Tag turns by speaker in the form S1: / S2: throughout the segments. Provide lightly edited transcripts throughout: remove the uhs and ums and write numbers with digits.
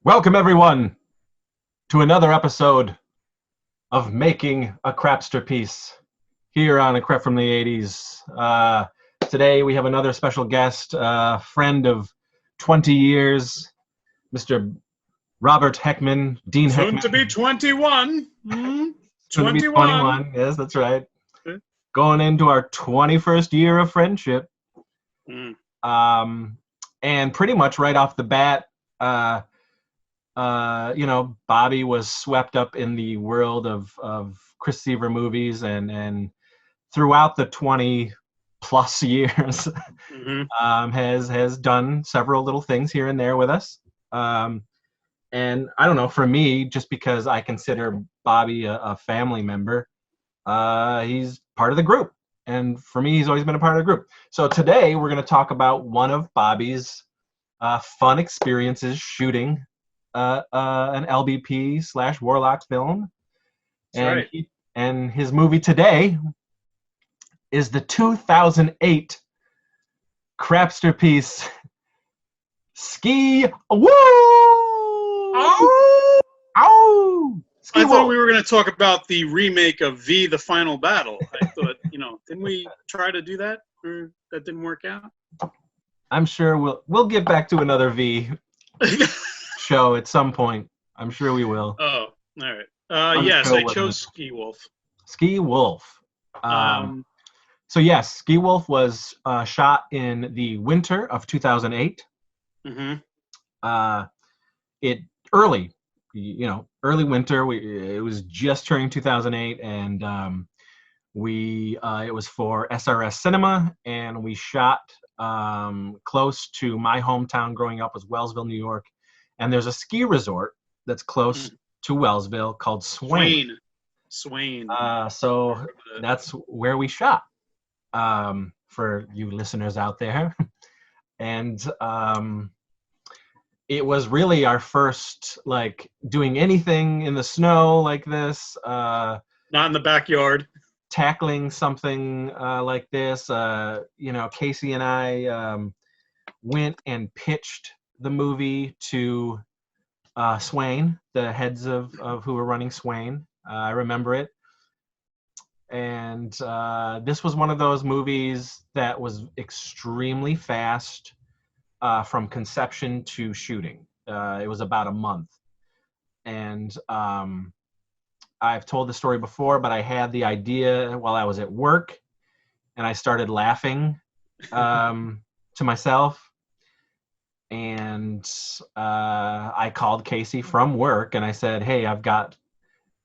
S1: Welcome, everyone, to another episode of Making a Crapsterpiece here on A Crap from the 80s. Today, we have another special guest, friend of 20 years, Mr. Robert Heckman, Dean
S2: Soon
S1: Heckman.
S2: to be 21.
S1: Soon to be
S2: 21.
S1: 21. Yes, that's right. Going into our 21st year of friendship.
S2: Mm.
S1: And pretty much right off the bat, Bobby was swept up in the world of Chris Seaver movies, and throughout the 20 plus years, has done several little things here and there with us. And I don't know, for me, just because I consider Bobby a family member, he's part of the group. And for me, he's always been a part of the group. So today we're going to talk about one of Bobby's fun experiences shooting an LBP / Warlocks film.
S2: That's right.
S1: And his movie today is the 2008 Crapsterpiece Ski Woo!
S2: Oh!
S1: Ow! Ski
S2: I thought
S1: Wolf.
S2: we were going to talk about the remake of V: The Final Battle. I thought, didn't we try to do that? Or that didn't work out?
S1: I'm sure we'll get back to another V show at some point. I'm sure we will.
S2: Oh, all right. Yes, I chose Ski Wolf.
S1: Ski Wolf. So yes, Ski Wolf was shot in the winter of 2008.
S2: Mm-hmm.
S1: Early winter. It was just turning 2008, and it was for SRS Cinema, and we shot close to my hometown growing up was Wellsville, New York, and there's a ski resort that's close to Wellsville called Swain. So that's where we shot, for you listeners out there. And it was really our first, doing anything in the snow like this.
S2: Not in the backyard.
S1: Tackling something like this. Casey and I went and pitched the movie to Swain, the heads of who were running Swain. I remember it. And this was one of those movies that was extremely fast from conception to shooting. It was about a month. And I've told the story before, but I had the idea while I was at work, and I started laughing to myself. And I called Casey from work, and I said, "Hey, I've got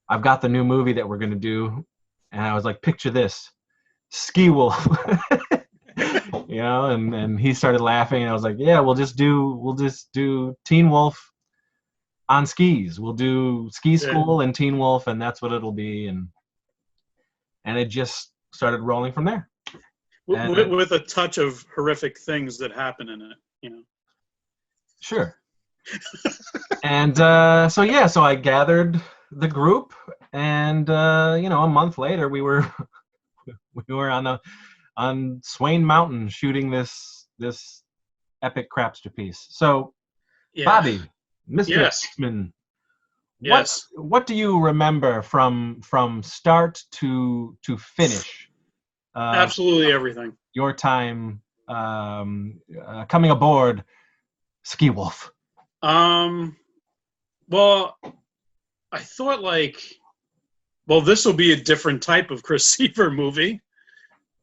S1: the new movie that we're going to do." And I was like, "Picture this, Ski Wolf." And he started laughing, and I was like, "Yeah, we'll just do Teen Wolf on skis. We'll do Ski School and Teen Wolf, and that's what it'll be." And it just started rolling from there.
S2: With a touch of horrific things that happen in it,
S1: Sure. And so I gathered the group, and a month later we were on Swain Mountain shooting this epic Crapsterpiece. So, yeah. Bobby, Mr. Heckman,
S2: yes.
S1: What do you remember from start to finish?
S2: Absolutely everything.
S1: Your time coming aboard Ski Wolf.
S2: Well, I thought this will be a different type of Chris Seaver movie,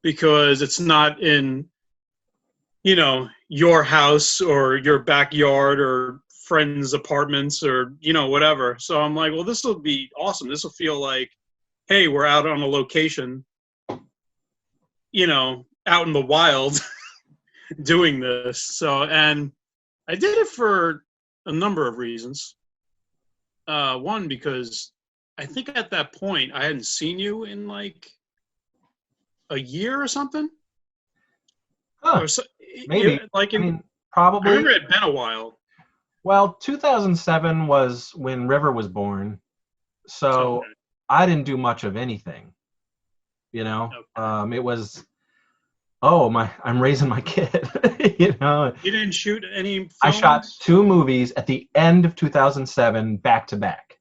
S2: because it's not in, your house or your backyard or friends' apartments or, whatever. So I'm like, well, this will be awesome. This will feel like, hey, we're out on a location, out in the wild doing this. So, and I did it for a number of reasons. One, because I think at that point I hadn't seen you in a year or something.
S1: Huh.
S2: Or so,
S1: maybe. Probably.
S2: I remember it had been a while.
S1: Well, 2007 was when River was born, so okay. I didn't do much of anything. Okay. It was Oh my! I'm raising my kid. You know,
S2: You didn't shoot any
S1: I shot
S2: films?
S1: 2 movies at the end of 2007, back to back.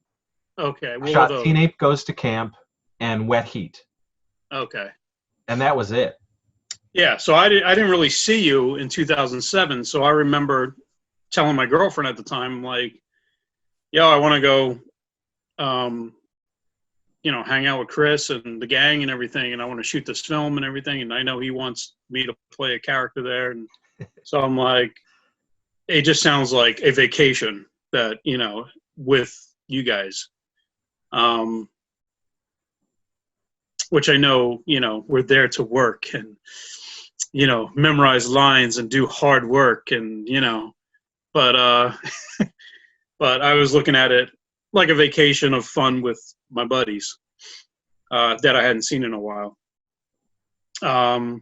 S2: Okay,
S1: I
S2: what were
S1: shot
S2: those?
S1: Teen Ape Goes to Camp and Wet Heat,
S2: Okay.
S1: and that was it.
S2: Yeah, so I didn't really see you in 2007, so I remember telling my girlfriend at the time, like, yo, I want to go, um, hang out with Chris and the gang and everything, and I want to shoot this film and everything, and I know he wants me to play a character there, and so I'm like, it just sounds like a vacation that with you guys, um, which I know we're there to work and memorize lines and do hard work and but but I was looking at it like a vacation of fun with my buddies that I hadn't seen in a while. Um,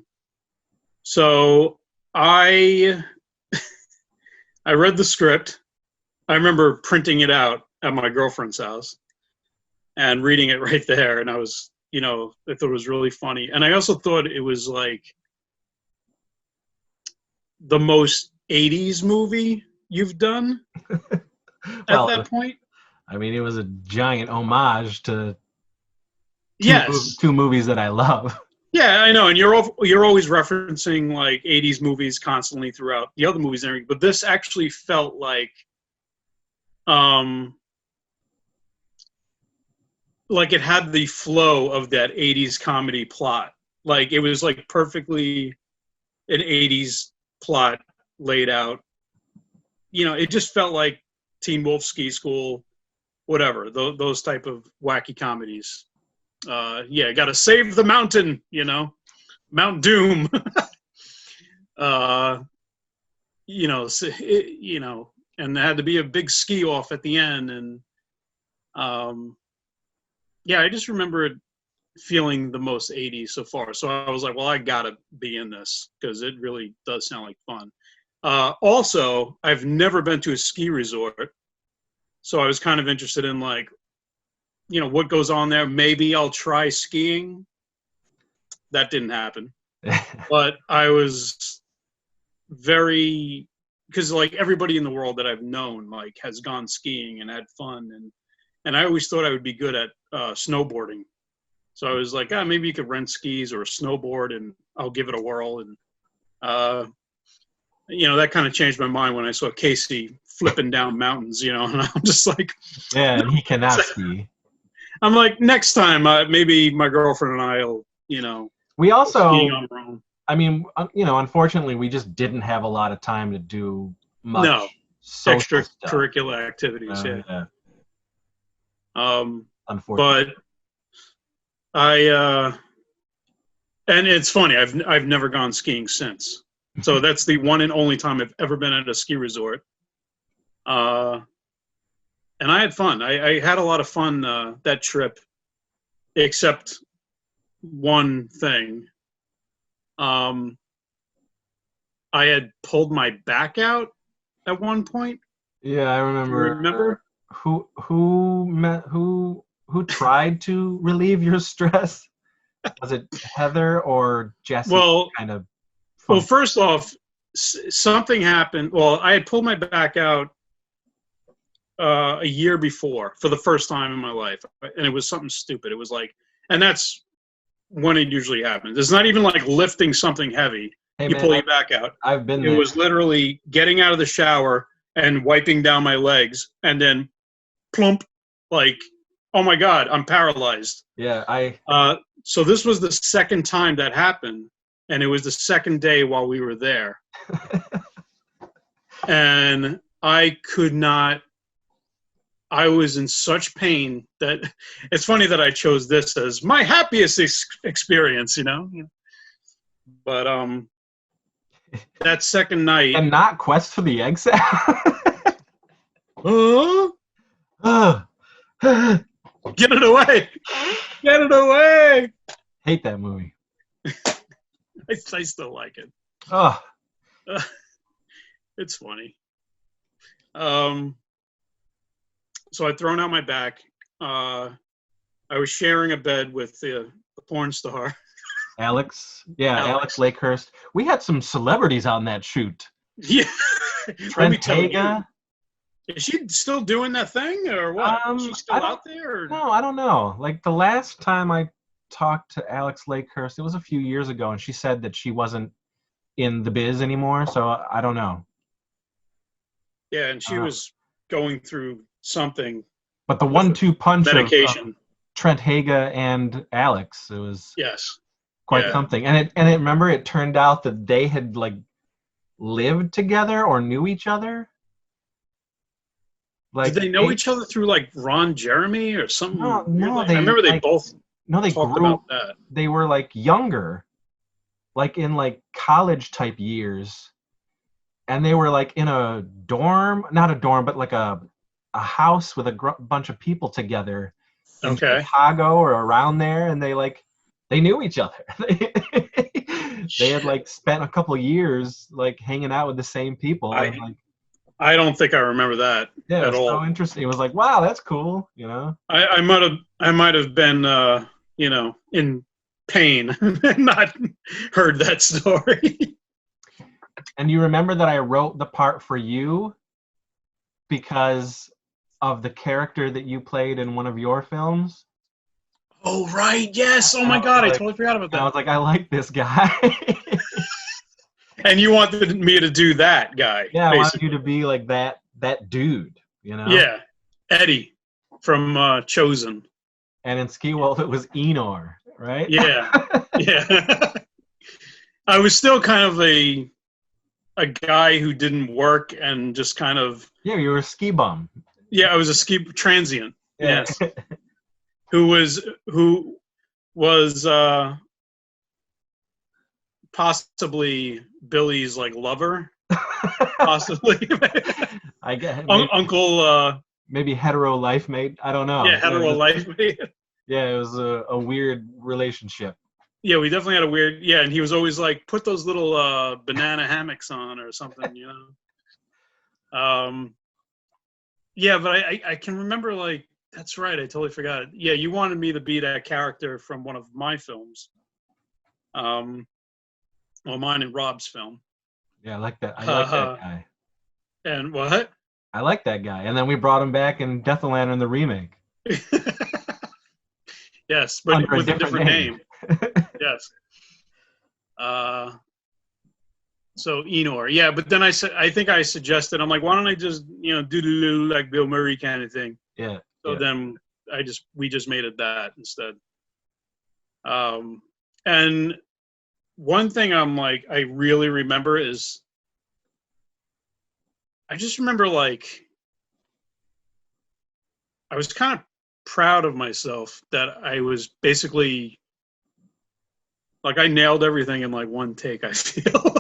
S2: so I I read the script. I remember printing it out at my girlfriend's house and reading it right there, and I was I thought it was really funny, and I also thought it was like the most 80s movie you've done at
S1: Well,
S2: that point.
S1: I mean, it was a giant homage to
S2: Yes.
S1: two movies that I love.
S2: Yeah, I know, and you're always referencing like '80s movies constantly throughout the other movies and everything, but this actually felt um like it had the flow of that '80s comedy plot. Like it was like perfectly an '80s plot laid out. It just felt like Teen Wolf, Ski School, whatever those type of wacky comedies. Yeah, got to save the mountain, Mount Doom. uh, and there had to be a big ski off at the end, and yeah, I just remember it feeling the most 80s so far. So I was like, well, I gotta be in this because it really does sound like fun. Also, I've never been to a ski resort, so I was kind of interested in like, what goes on there. Maybe I'll try skiing. That didn't happen, but I was very because like everybody in the world that I've known like has gone skiing and had fun and I always thought I would be good at snowboarding. So I was like, maybe you could rent skis or a snowboard and I'll give it a whirl. And that kind of changed my mind when I saw Casey flipping down mountains. And I'm just like,
S1: Yeah,
S2: no.
S1: and he cannot ski.
S2: I'm like, next time maybe my girlfriend and I'll
S1: We
S2: go skiing
S1: also,
S2: on our own.
S1: I mean, unfortunately, we just didn't have a lot of time to do much
S2: No
S1: social stuff.
S2: extracurricular activities. Yeah.
S1: Yeah,
S2: But
S1: unfortunately.
S2: and it's funny, I've never gone skiing since. So that's the one and only time I've ever been at a ski resort. And I had fun. I had a lot of fun that trip, except one thing. I had pulled my back out at one point.
S1: Yeah, I
S2: Do you
S1: remember.
S2: remember?
S1: Who tried to relieve your stress? Was it Heather or Jesse?
S2: Well,
S1: Kind of
S2: well,
S1: fun.
S2: first off, something happened. Well, I had pulled my back out a year before for the first time in my life, and it was something stupid. It was like, and that's when it usually happens. It's not even like lifting something heavy.
S1: Hey
S2: You
S1: man,
S2: pull your back out.
S1: I've been
S2: It
S1: there.
S2: was literally getting out of the shower and wiping down my legs, and then plump, like, oh my god, I'm paralyzed.
S1: Yeah,
S2: So this was the second time that happened, and it was the second day while we were there, and I could not. I was in such pain that it's funny that I chose this as my happiest experience, But that second night,
S1: and not Quest for the Egg Sack.
S2: oh,
S1: Ugh.
S2: get it away, get it away.
S1: Hate that movie.
S2: I still like it.
S1: Oh,
S2: It's funny. So I'd thrown out my back. I was sharing a bed with the porn star.
S1: Alex Lakehurst. We had some celebrities on that shoot.
S2: Yeah. Let me
S1: Trent
S2: tell you.
S1: Haga.
S2: Is she still doing that thing or what? Is she still out there? Or?
S1: No, I don't know. Like the last time I talked to Alex Lakehurst, it was a few years ago, and she said that she wasn't in the biz anymore. So I don't know.
S2: Yeah, and she was going through something.
S1: But the 1-2 punch
S2: medication.
S1: Of Trent Haga and Alex, it was quite something. And it remember it turned out that they had like lived together or knew each other. Like,
S2: did they know each other through like Ron Jeremy or something?
S1: No,
S2: I remember they both.
S1: No, they
S2: talked
S1: grew.
S2: About that.
S1: They were like younger, like in like college type years, and they were like in a dorm, not a dorm, but like a house with a bunch of people together in Chicago or around there, and they knew each other. They had like spent a couple years like hanging out with the same people.
S2: I don't think I remember that at all.
S1: So interesting. It was like, wow, that's cool. You know,
S2: I might have been in pain and not heard that story.
S1: And you remember that I wrote the part for you because of the character that you played in one of your films?
S2: Oh, right. Yes. Oh, my God. I totally forgot about that.
S1: I was like, I like this guy.
S2: And you wanted me to do that guy.
S1: Yeah, I wanted you to be like that dude, you know?
S2: Yeah. Eddie from Chosen.
S1: And in Ski Wolf, it was Enor, right?
S2: Yeah. Yeah. I was still kind of a guy who didn't work and just kind of...
S1: Yeah, you were a ski bum.
S2: Yeah, I was a ski transient.
S1: Yeah.
S2: Yes. who was possibly Billy's like lover, possibly.
S1: I guess
S2: Uncle.
S1: Maybe hetero life mate. I don't know.
S2: Yeah, hetero life mate.
S1: Yeah, it was a weird relationship.
S2: Yeah, we definitely had a weird. Yeah, and he was always like, put those little banana hammocks on or something, you know. Yeah, but I can remember like. That's right. I totally forgot it. Yeah, you wanted me to be that character from one of my films. Well, mine and Rob's film.
S1: Yeah, I like that. I like that guy.
S2: And what?
S1: I like that guy. And then we brought him back in Death of Lantern, the remake.
S2: Yes, but with a different name. Yes. So Enor, yeah. But then I think I suggested, I'm like, why don't I just do like Bill Murray kind of thing?
S1: Yeah.
S2: So then we just made it that instead. And one thing I really remember is I just remember like I was kind of proud of myself that I was basically like I nailed everything in like one take, I feel.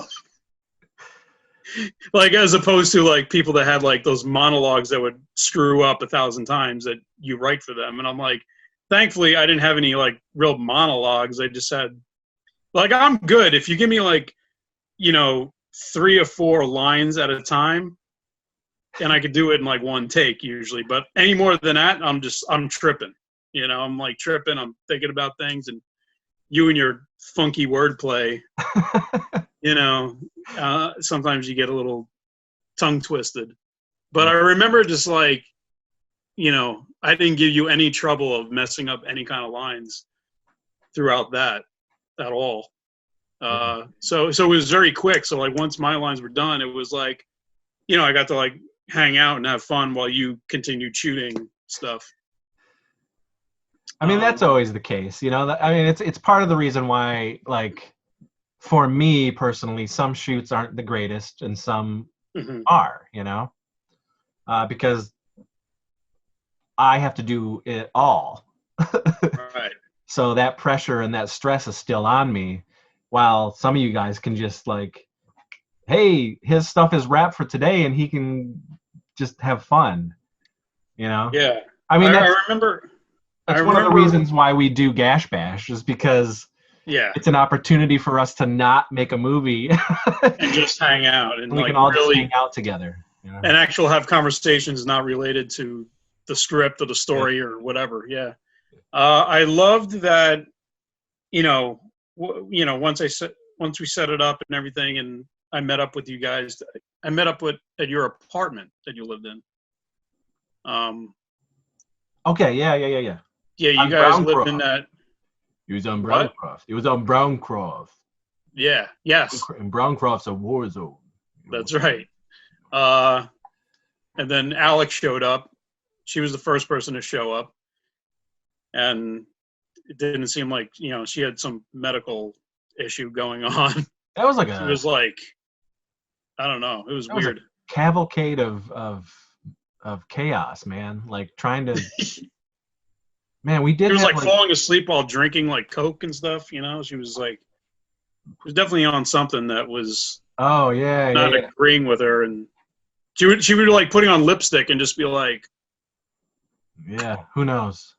S2: Like as opposed to like people that had like those monologues that would screw up 1,000 times that you write for them. And I'm like, thankfully I didn't have any like real monologues. I just had like, I'm good. If you give me like, 3 or 4 lines at a time and I could do it in like one take usually, but any more than that, I'm tripping, I'm like tripping. I'm thinking about things and you and your funky wordplay, sometimes you get a little tongue twisted, but I remember just like, I didn't give you any trouble of messing up any kind of lines throughout that at all. So it was very quick. So like once my lines were done, it was like, I got to like hang out and have fun while you continued shooting stuff.
S1: I mean, that's always the case, I mean, it's part of the reason why, like, for me personally, some shoots aren't the greatest and some are, because I have to do it all.
S2: Right.
S1: So that pressure and that stress is still on me, while some of you guys can just like, hey, his stuff is wrapped for today and he can just have fun,
S2: Yeah.
S1: I mean,
S2: I remember...
S1: That's one of the reasons why we do Gash Bash, is because it's an opportunity for us to not make a movie
S2: and just hang out and
S1: we
S2: like
S1: can all
S2: really
S1: just hang out together,
S2: and actually have conversations not related to the script or the story or whatever. Yeah, I loved that. once we set it up and everything, and I met up with you guys. I met up at your apartment that you lived in.
S1: Okay, yeah.
S2: Yeah, you
S1: On
S2: guys lived
S1: Browncroft.
S2: in that.
S1: He was on
S2: What?
S1: Browncroft. He was on Browncroft.
S2: Yeah, yes,
S1: And Browncroft's a war zone.
S2: that's right. And then Alex showed up. She was the first person to show up, and it didn't seem like she had some medical issue going on.
S1: That was like
S2: She was like, I don't know. It was weird.
S1: Cavalcade of chaos, man. Like trying to. Man, we did.
S2: She was like falling asleep while drinking like Coke and stuff. She was like, definitely on something that was.
S1: Oh yeah,
S2: not agreeing with her, and she would like putting on lipstick and just be like,
S1: yeah, who knows?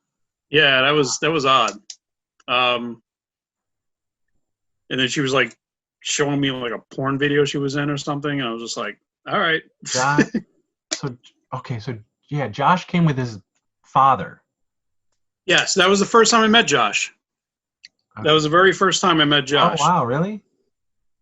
S2: Yeah, that was odd. And then she was like showing me like a porn video she was in or something, and I was just like, all right.
S1: Josh, so Josh came with his father.
S2: Yes, that was the first time I met Josh. Okay. That was the very first time I met Josh.
S1: Oh wow, really?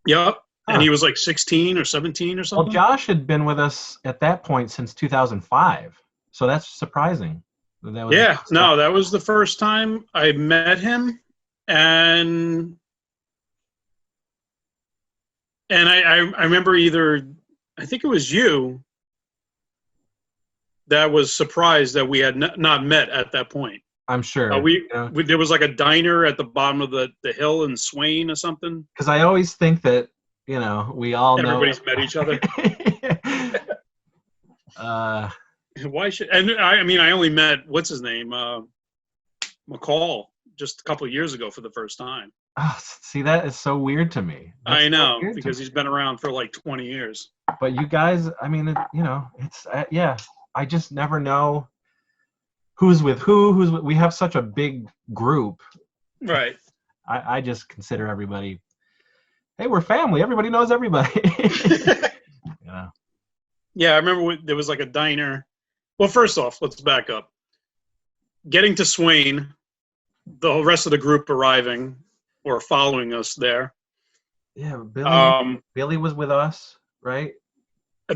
S2: Yep. Huh. And he was like 16 or 17 or something.
S1: Well, Josh had been with us at that point since 2005, so that's surprising. That
S2: was the first time I met him, and I remember I think it was you that was surprised that we had not met at that point.
S1: I'm sure.
S2: There was like a diner at the bottom of the hill in Swain or something.
S1: Because I always think that, we all
S2: everybody's met each other. Why should? And I only met what's his name, McCall, just a couple of years ago for the first time.
S1: Oh, see, that is so weird to me.
S2: I know, because he's been around for like 20 years.
S1: But you guys, it's I just never know who's with who. We have such a big group.
S2: Right.
S1: I just consider everybody. Hey, we're family. Everybody knows everybody.
S2: Yeah, I remember there was like a diner. Well, first off, let's back up. Getting to Swain, the rest of the group arriving or following us there.
S1: Yeah, Billy was with us, right?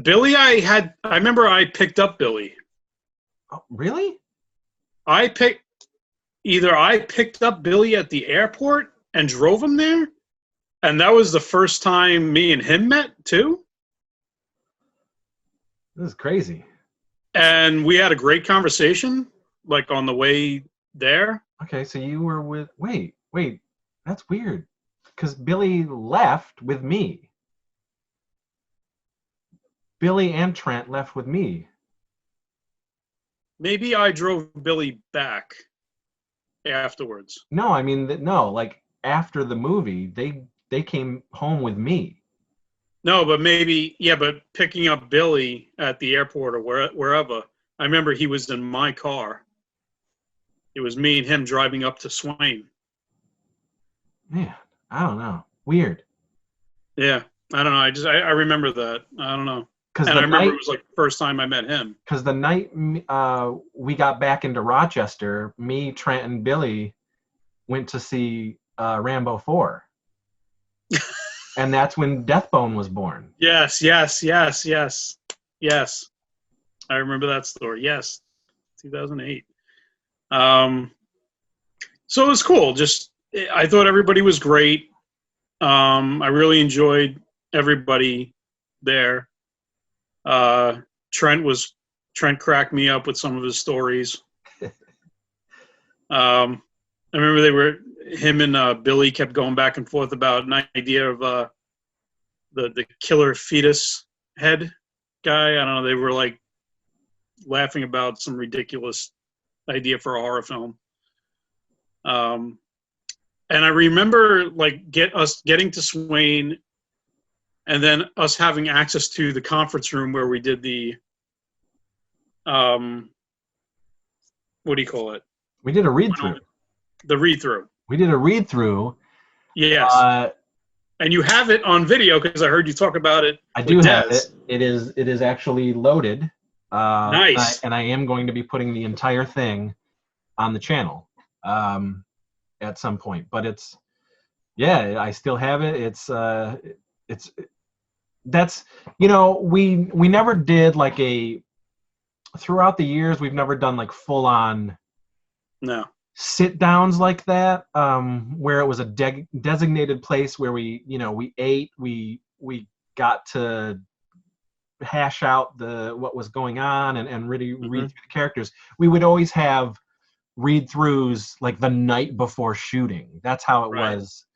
S2: Billy, I remember I picked up Billy.
S1: Oh, really?
S2: I picked up Billy at the airport and drove him there. And that was the first time me and him met, too.
S1: This is crazy.
S2: And we had a great conversation, like on the way there.
S1: Okay, so you were with... Wait. That's weird. Because Billy left with me. Billy and Trent left with me.
S2: Maybe I drove Billy back afterwards.
S1: No, like after the movie, they came home with me.
S2: No, but but picking up Billy at the airport or wherever, I remember he was in my car. It was me and him driving up to Swain.
S1: Man, I don't know. Weird.
S2: Yeah, I don't know. I remember that. I don't know. And I remember it was like the first time I met him.
S1: Because the night we got back into Rochester, me, Trent, and Billy went to see Rambo 4. And that's when Deathbone was born.
S2: Yes. I remember that story. Yes, 2008. So it was cool. I thought everybody was great. I really enjoyed everybody there. Trent cracked me up with some of his stories. I remember him and Billy kept going back and forth about an idea of the killer fetus head guy. I don't know. They were like laughing about some ridiculous idea for a horror film. And I remember like us getting to Swain, and then us having access to the conference room where we did the what do you call it?
S1: We did a read-through.
S2: The read-through.
S1: We did a read-through.
S2: Yes. And you have it on video because I heard you talk about it.
S1: I do have it. It is actually loaded.
S2: Nice.
S1: And I am going to be putting the entire thing on the channel at some point. But it's Yeah, I still have it. It's that's we never did like a throughout the years we've never done like full on
S2: No.
S1: sit downs like that, where it was a designated place where we ate, we got to hash out what was going on and really read
S2: Hmm.
S1: through the characters. We would always have read throughs like the night before shooting. That's how it
S2: Right.
S1: was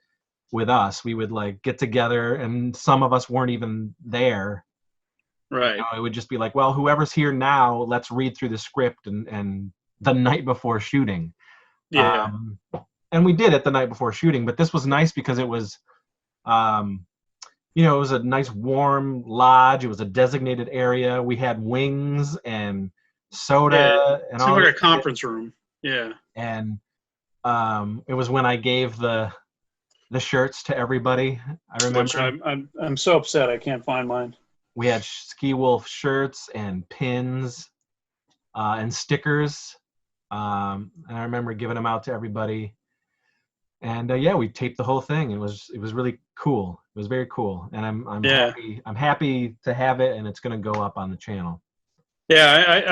S1: with us. We would like get together, and some of us weren't even there.
S2: Right.
S1: It would just be like, well, whoever's here now, let's read through the script and the night before shooting.
S2: Yeah.
S1: Um, and we did it the night before shooting, but this was nice because it was, um, it was a nice warm lodge. It was a designated area. We had wings and
S2: Yeah.
S1: soda and
S2: Seemed
S1: all
S2: like
S1: this
S2: a
S1: shit.
S2: conference room. Yeah.
S1: And it was when I gave the shirts to everybody. I
S2: Which
S1: remember
S2: I'm so upset I can't find mine.
S1: we had Ski Wolf shirts and pins and stickers. And I remember giving them out to everybody. And yeah, we taped the whole thing. It was really cool. It was very cool, and I'm
S2: Yeah.
S1: happy. I'm happy to have it, and it's going to go up on the channel.
S2: Yeah.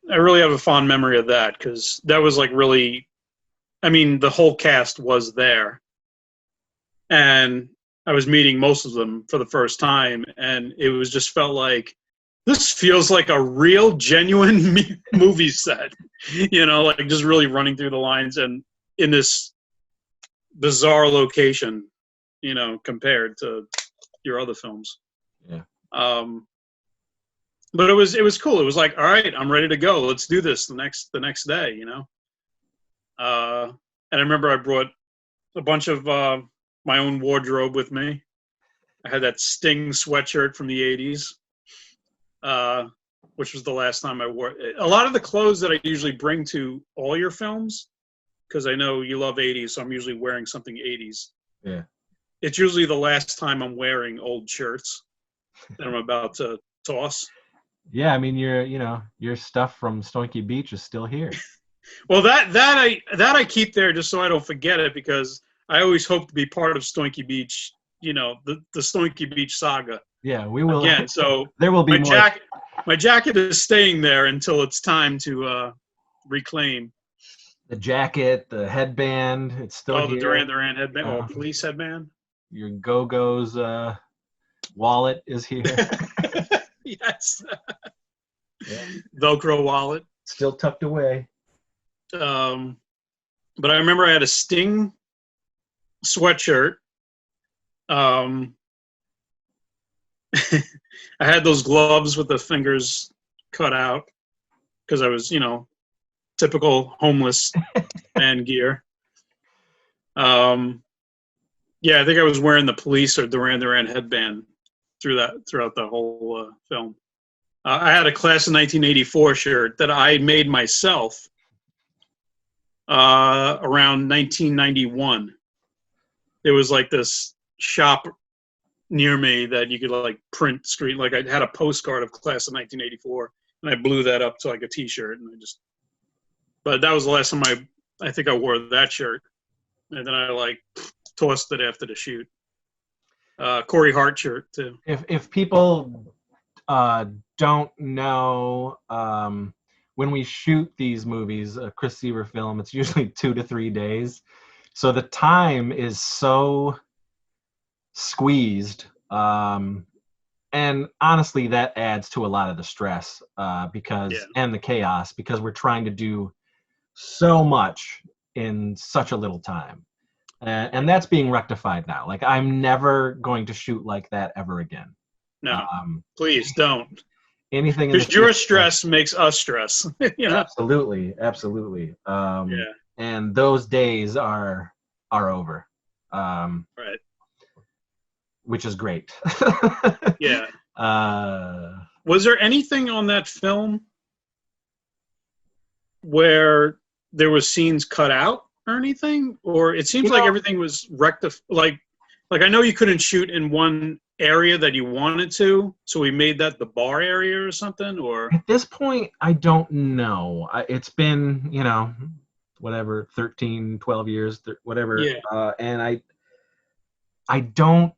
S2: I really have a fond memory of that because that was like really. I mean, the whole cast was there, and I was meeting most of them for the first time, and it was just felt like this feels like a real, genuine movie set. Like just really running through the lines and in this bizarre location, compared to your other films.
S1: Yeah.
S2: But it was cool. It was like, all right, I'm ready to go. Let's do this the next day. And I remember I brought a bunch of my own wardrobe with me. I had that Sting sweatshirt from the '80s, which was the last time I wore it. A lot of the clothes that I usually bring to all your films, because I know you love '80s, so I'm usually wearing something '80s.
S1: Yeah.
S2: It's usually the last time I'm wearing old shirts that I'm about to toss.
S1: Yeah, I mean your stuff from Stonky Beach is still here.
S2: Well, that I keep there just so I don't forget it because I always hope to be part of Stonky Beach, the Stonky Beach saga
S1: Yeah, we will.
S2: again. So
S1: There will be
S2: my
S1: more.
S2: jacket is staying there until it's time to reclaim.
S1: The jacket, the headband, it's still
S2: Oh, the
S1: here.
S2: Duran Duran headband, or
S1: Um,
S2: police headband.
S1: your Go-Go's wallet is here.
S2: Yes,
S1: Yeah.
S2: Velcro wallet.
S1: Still tucked away.
S2: But I remember I had a Sting sweatshirt. I had those gloves with the fingers cut out because I was, typical homeless man gear. Yeah, I think I was wearing the police or Duran Duran headband throughout the whole film. I had a class of 1984 shirt that I made myself around 1991. There was like this shop near me that you could like print screen. Like I had a postcard of class of 1984, and I blew that up to like a T-shirt, and But that was the last time I think I wore that shirt, and then I like tossed it after the shoot. Corey Hart shirt too.
S1: If people don't know, when we shoot these movies, a Chris Seaver film, it's usually 2 to 3 days. So the time is so squeezed. And honestly, that adds to a lot of the stress and the chaos because we're trying to do so much in such a little time. And that's being rectified now. Like, I'm never going to shoot like that ever again.
S2: No, please don't.
S1: Anything
S2: because your stress makes us stress.
S1: Absolutely. Yeah. And those days are over.
S2: Right.
S1: Which is great.
S2: Yeah. Was there anything on that film where there was scenes cut out or anything? Or it seems like everything was rectified. Like I know you couldn't shoot in one area that you wanted to, so we made that the bar area or something. Or
S1: at this point, I don't know. It's been whatever 13, 12 years, whatever.
S2: Yeah.
S1: And I don't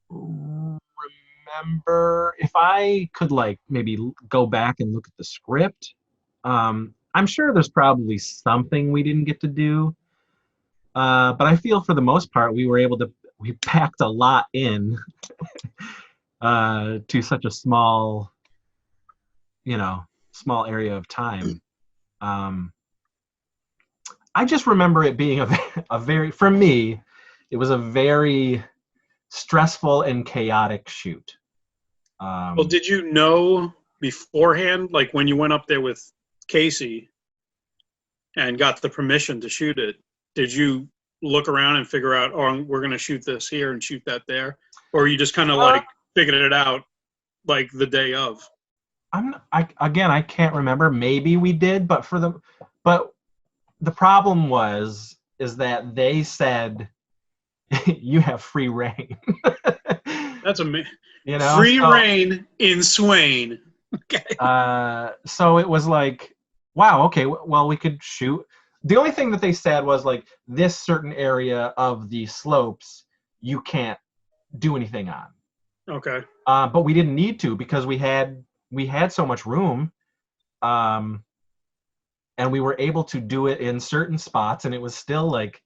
S1: remember. If I could like maybe go back and look at the script, I'm sure there's probably something we didn't get to do. But I feel for the most part we packed a lot in to such a small, small area of time. Um, I just remember it being a very, for me, it was a very stressful and chaotic shoot.
S2: Well, did you know beforehand, like when you went up there with Casey and got the permission to shoot it, did you look around and figure out, oh, we're going to shoot this here and shoot that there? Or you just kind of like figured it out like the day of?
S1: I can't remember. Maybe we did, but the problem is that they said you have free reign.
S2: That's amazing. Free reign in Swain. Okay.
S1: So it was like, wow, okay, well, we could shoot. The only thing that they said was like this certain area of the slopes you can't do anything on.
S2: Okay.
S1: But we didn't need to because we had so much room, and we were able to do it in certain spots, and it was still like,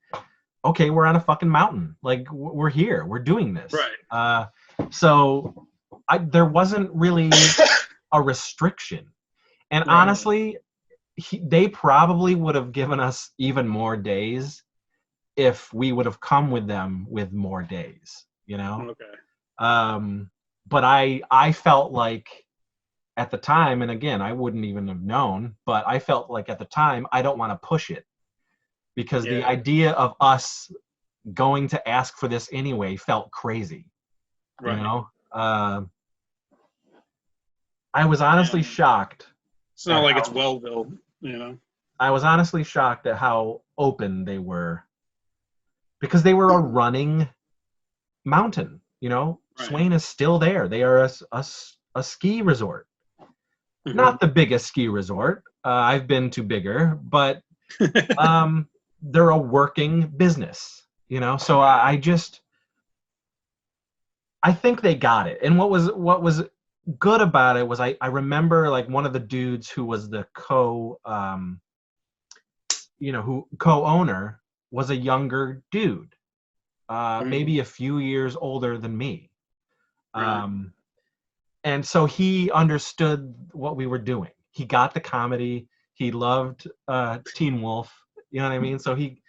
S1: okay, we're on a fucking mountain. Like we're here, we're doing this.
S2: Right.
S1: So there wasn't really a restriction. And
S2: Right.
S1: honestly, they probably would have given us even more days if we would have come with them with more days,
S2: Okay.
S1: But I felt like at the time, and again, I wouldn't even have known, but I felt like at the time, I don't want to push it because the idea of us going to ask for this anyway felt crazy.
S2: Right.
S1: I was honestly shocked.
S2: It's not like it's Wellville,
S1: I was honestly shocked at how open they were because they were a running mountain, Right. Swain is still there. They are a ski resort. Mm-hmm. Not the biggest ski resort. I've been to bigger, but they're a working business, So I think they got it. And what was good about it was I remember like one of the dudes who was the co-owner was a younger dude, maybe a few years older than me. Right. And so he understood what we were doing. He got the comedy. He loved Teen Wolf. You know what I mean? So he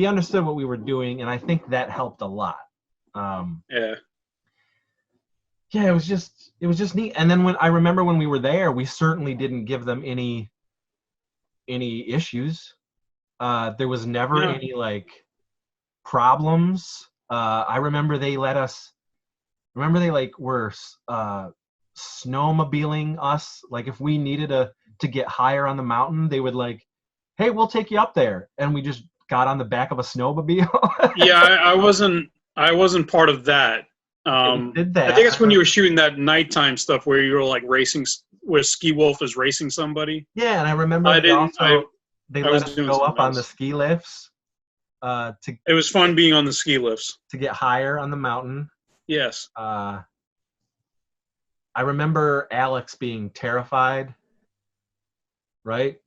S1: understood what we were doing, and I think that helped a lot. Yeah, it was just neat. And then when we were there, we certainly didn't give them any issues. There was never any like problems. I remember they let us. Remember they like were snowmobiling us. Like if we needed to get higher on the mountain, they would like, hey, we'll take you up there, and we just got on the back of a snowmobile.
S2: Yeah, I wasn't part of that.
S1: Did that.
S2: I think it's when you were shooting that nighttime stuff where you were like racing, where Ski Wolf is racing somebody.
S1: Yeah, and I remember they let us go up on the ski lifts.
S2: It was fun being on the ski lifts
S1: to get higher on the mountain.
S2: Yes.
S1: I remember Alex being terrified. Right.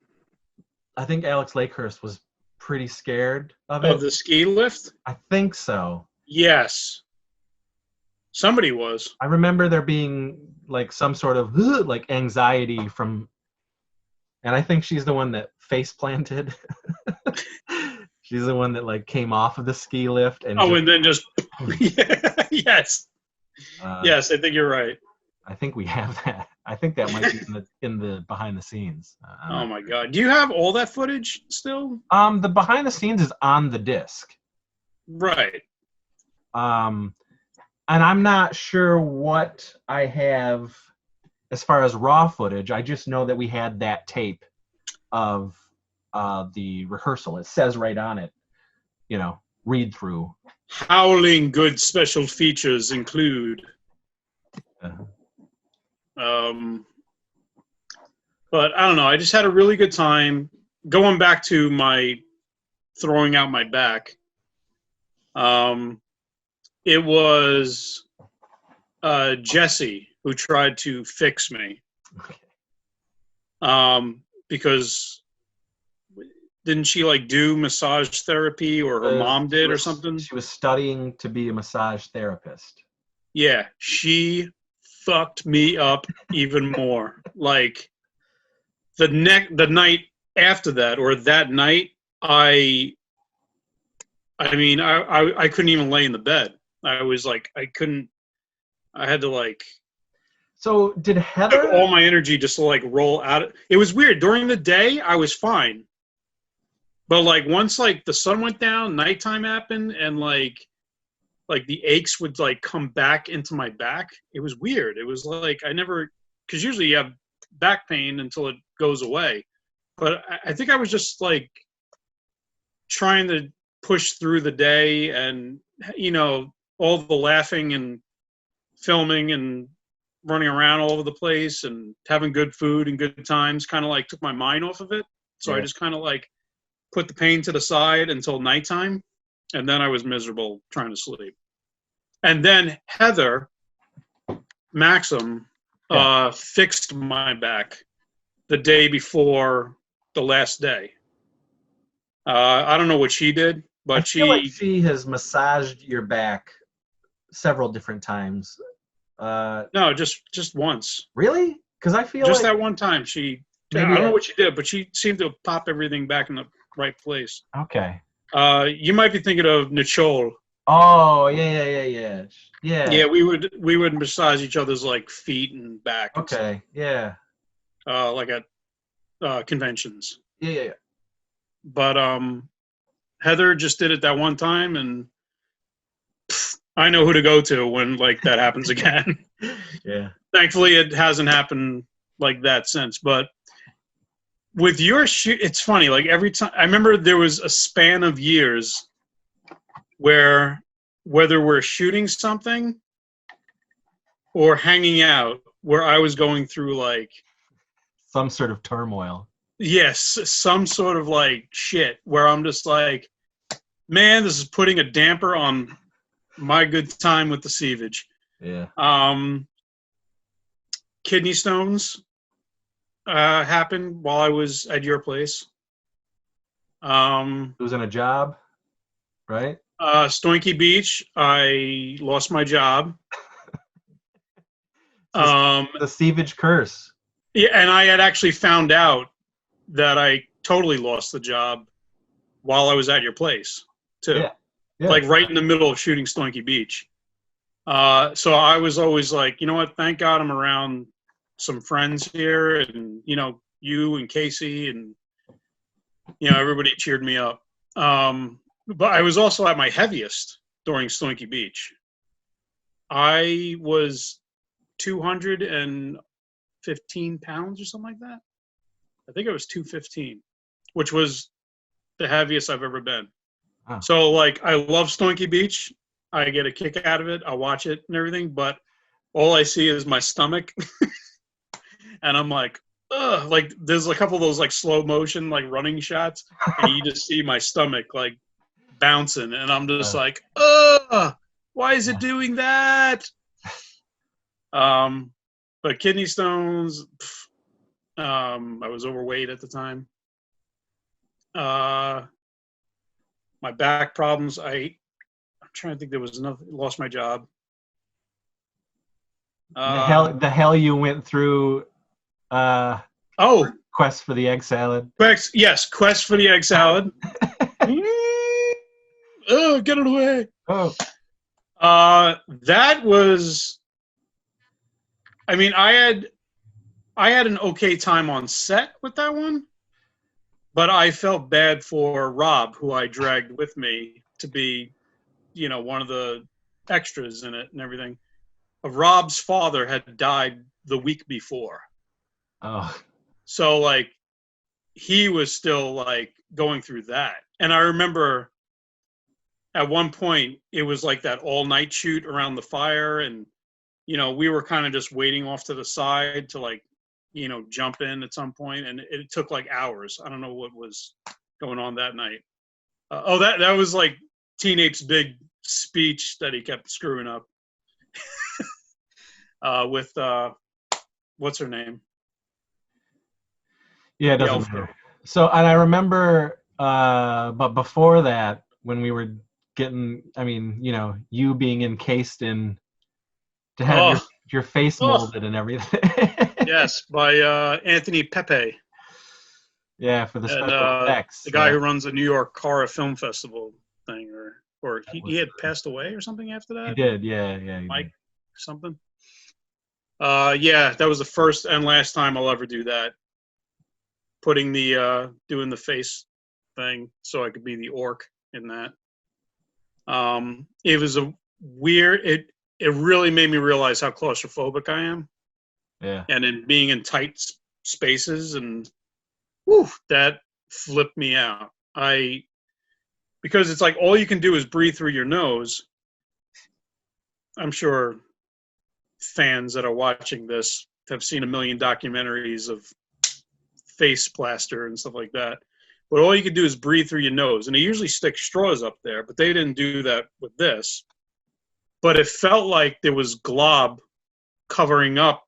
S1: I think Alex Lakehurst was pretty scared of it.
S2: Of the ski lift?
S1: I think so.
S2: Yes. Somebody was.
S1: I remember there being like some sort of like anxiety from, and I think she's the one that face planted. She's the one that like came off of the ski lift and
S2: and then just yes. Yes, I think you're right.
S1: I think we have that. I think that might be in the behind the scenes.
S2: Oh my God! Do you have all that footage still?
S1: The behind the scenes is on the disc.
S2: Right.
S1: And I'm not sure what I have as far as raw footage. I just know that we had that tape of the rehearsal. It says right on it, read through.
S2: Howling good special features include. But I don't know. I just had a really good time. Going back to my throwing out my back. It was Jesse who tried to fix me. Because didn't she like do massage therapy, or her mom did, or something?
S1: She was studying to be a massage therapist.
S2: Yeah, she fucked me up even more. Like the night after that, or that night, I mean, I couldn't even lay in the bed. I was like, I couldn't. I had to like.
S1: So did Heather?
S2: All my energy just to like roll out. It was weird. During the day, I was fine, but like once like the sun went down, nighttime happened, and like the aches would like come back into my back. It was weird. It was like I never, because usually you have back pain until it goes away, but I think I was just like trying to push through the day, and all the laughing and filming and running around all over the place and having good food and good times kind of like took my mind off of it. So yeah. I just kind of like put the pain to the side until nighttime, and then I was miserable trying to sleep. And then Heather Maxim fixed my back the day before the last day. I don't know what she did, but
S1: I feel like she has massaged your back several different times.
S2: No, just once.
S1: Really? Because I feel
S2: just
S1: like
S2: that one time I don't know what she did, but she seemed to pop everything back in the right place.
S1: Okay.
S2: You might be thinking of Nicole.
S1: Oh yeah.
S2: Yeah, we would massage each other's like feet and back. And
S1: okay.
S2: Stuff.
S1: Yeah.
S2: Like at conventions.
S1: Yeah.
S2: But Heather just did it that one time, and I know who to go to when like that happens again.
S1: Yeah.
S2: Thankfully, it hasn't happened like that since. But with your shoot, it's funny. Like every time, I remember there was a span of years where whether we're shooting something or hanging out, where I was going through like
S1: some sort of turmoil.
S2: Yes, some sort of like shit where I'm just like, man, this is putting a damper on my good time with the sievage.
S1: Yeah.
S2: Kidney stones happened while I was at your place.
S1: It was in a job, right?
S2: Stoinky Beach, I lost my job.
S1: The sievage curse.
S2: Yeah, and I had actually found out that I totally lost the job while I was at your place, too.
S1: Yeah.
S2: Like right in the middle of shooting Stoinky Beach. So I was always like, you know what, thank God I'm around some friends here, and, you and Casey and, everybody cheered me up. But I was also at my heaviest during Stoinky Beach. I was 215 pounds or something like that. I think it was 215, which was the heaviest I've ever been.
S1: Wow.
S2: So, like, I love Stoinky Beach. I get a kick out of it. I watch it and everything, but all I see is my stomach. And I'm like, ugh. Like, there's a couple of those, like, slow motion, like, running shots, and you just see my stomach, like, bouncing. And I'm just like, ugh, why is it doing that? But kidney stones, I was overweight at the time. My back problems, I'm trying to think, there was another, lost my job.
S1: The hell you went through Quest for the Egg Salad.
S2: Yes, Quest for the Egg Salad. Oh, get it away.
S1: Oh.
S2: That was, I mean, I had an okay time on set with that one, but I felt bad for Rob, who I dragged with me to be, one of the extras in it and everything. Rob's father had died the week before.
S1: Oh.
S2: So, like, he was still, like, going through that. And I remember at one point, it was like that all-night shoot around the fire, and, we were kind of just waiting off to the side to, like, jump in at some point, and it took, like, hours. I don't know what was going on that night. That was, like, Teen Ape's big speech that he kept screwing up with what's her name?
S1: Yeah, it
S2: The
S1: doesn't
S2: elf girl.
S1: matter. So, and I remember, but before that, when we were getting, I mean, you being encased in to have
S2: Oh,
S1: your face
S2: oh,
S1: molded and everything.
S2: yes, by Anthony Pepe
S1: Yeah, for the
S2: and
S1: special effects.
S2: the guy
S1: Yeah,
S2: who runs the New York Horror Film Festival thing, or
S1: that
S2: he
S1: was
S2: had passed away or something after
S1: he
S2: that,
S1: did. Yeah, yeah, he
S2: Mike
S1: did.
S2: or something. Yeah, that was the first and last time I'll ever do that. Putting the doing the face thing so I could be the orc in that. It was a weird. It really made me realize how claustrophobic I am,
S1: Yeah,
S2: and in being in tight spaces, and whew, that flipped me out. Because it's like all you can do is breathe through your nose. I'm sure fans that are watching this have seen a million documentaries of face plaster and stuff like that. But all you can do is breathe through your nose. And they usually stick straws up there, but they didn't do that with this. But it felt like there was glob covering up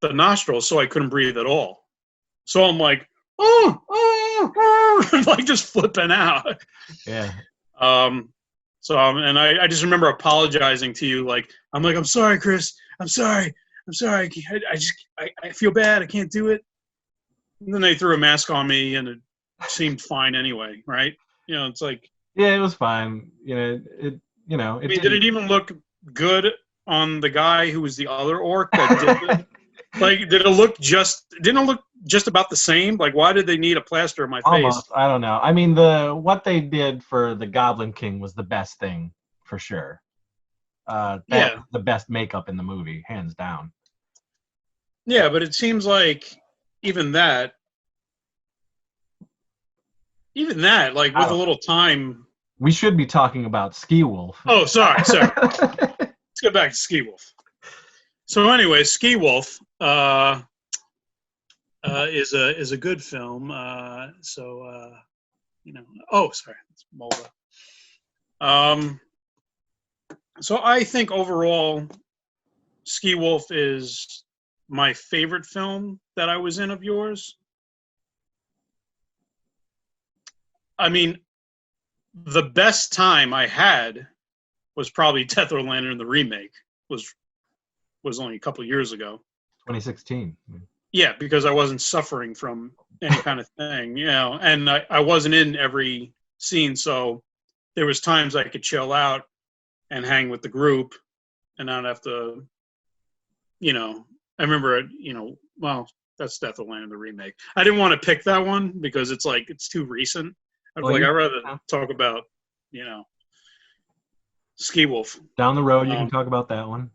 S2: the nostrils, so I couldn't breathe at all. So I'm like, I'm like just flipping out.
S1: yeah.
S2: And I just remember apologizing to you, like, I'm sorry, Chris. I'm sorry. I feel bad. I can't do it. And then they threw a mask on me, and it seemed fine anyway, right? It's like,
S1: Yeah, it was fine. It
S2: I
S1: it
S2: mean, did
S1: didn't.
S2: it even look good on the guy who was the other orc that did it? Like, didn't it look just about the same? Like, why did they need a plaster on my face?
S1: Almost. I don't know. I mean, what they did for the Goblin King was the best thing for sure. That
S2: Yeah.
S1: was the best makeup in the movie, hands down.
S2: Yeah, but it seems like even that, like with a little time.
S1: We should be talking about Ski Wolf.
S2: Oh, sorry. Let's get back to Ski Wolf. So anyway, Ski Wolf is a good film. Oh, sorry, it's Mulva. So I think overall, Ski Wolf is my favorite film that I was in of yours. I mean, the best time I had was probably Death or Lantern, the remake was only a couple of years ago.
S1: 2016.
S2: Yeah, because I wasn't suffering from any kind of thing, and I wasn't in every scene, so there was times I could chill out and hang with the group and not have to, I remember, well, that's Death of Land, the remake. I didn't want to pick that one because it's like, it's too recent. I was I'd rather talk about, Ski Wolf.
S1: Down the road, you can talk about that one.